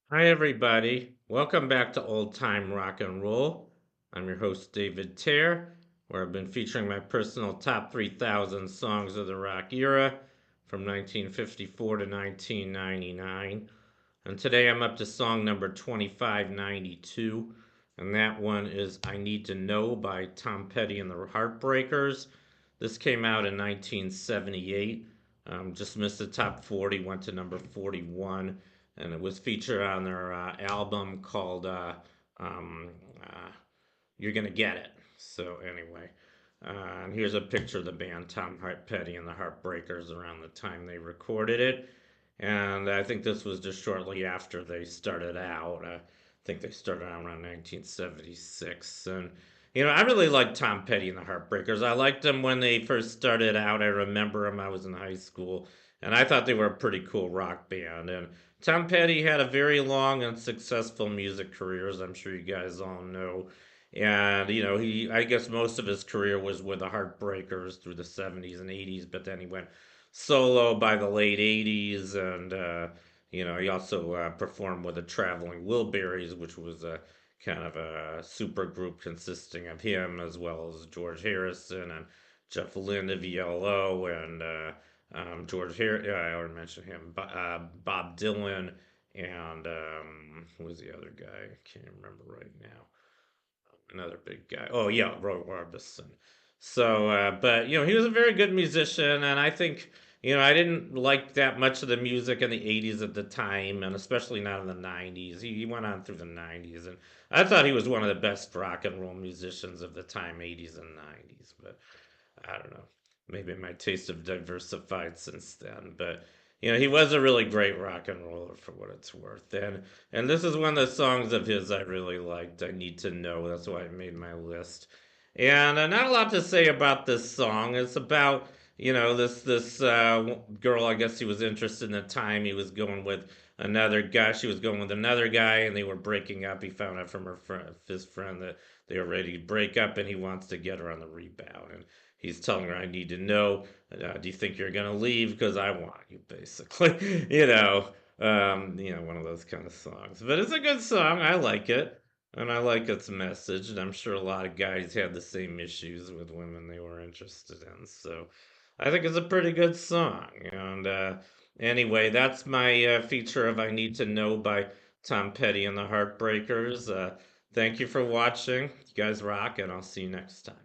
Hi, everybody. Welcome back to Old Time Rock and Roll. I'm your host, David Tare, where I've been featuring my personal top 3,000 songs of the rock era from 1954 to 1999. And today I'm up to song number 2592, and that one is I Need to Know by Tom Petty and the Heartbreakers. This came out in 1978. Just missed the top 40, went to number 41, and it was featured on their album called um, uh, You're Gonna Get It. So, anyway, and here's a picture of the band Tom Petty and the Heartbreakers around the time they recorded it. And I think this was just shortly after they started out. I think they started out around 1976. And, I really liked Tom Petty and the Heartbreakers. I liked them when they first started out. I remember them. I was in high school. And I thought they were a pretty cool rock band. And Tom Petty had a very long and successful music career, as I'm sure you guys all know. And, I guess most of his career was with the Heartbreakers through the 70s and 80s, but then he went solo by the late 80s. And, he also performed with the Traveling Wilburys, which was a kind of a super group consisting of him as well as George Harrison and Jeff Lynne of ELO and George Harrison. I already mentioned him, Bob Dylan, and who was the other guy? I can't remember right now. Another big guy. Oh yeah, Roy Orbison. So, but he was a very good musician, and I think I didn't like that much of the music in the '80s at the time, and especially not in the '90s. He went on through the '90s, and I thought he was one of the best rock and roll musicians of the time, '80s and '90s. But I don't know. Maybe my tastes have diversified since then, but he was a really great rock and roller for what it's worth. And this is one of the songs of his I really liked. I Need to Know. That's why I made my list. And not a lot to say about this song. It's about this girl. I guess he was interested in the time. He was going with another guy. She was going with another guy, and they were breaking up. He found out from his friend that they were ready to break up, and he wants to get her on the rebound. And he's telling her, "I need to know. Do you think you're gonna leave? Because I want you." Basically, one of those kind of songs. But it's a good song. I like it, and I like its message. And I'm sure a lot of guys had the same issues with women they were interested in. So I think it's a pretty good song. And anyway, that's my feature of "I Need to Know" by Tom Petty and the Heartbreakers. Thank you for watching. You guys rock, and I'll see you next time.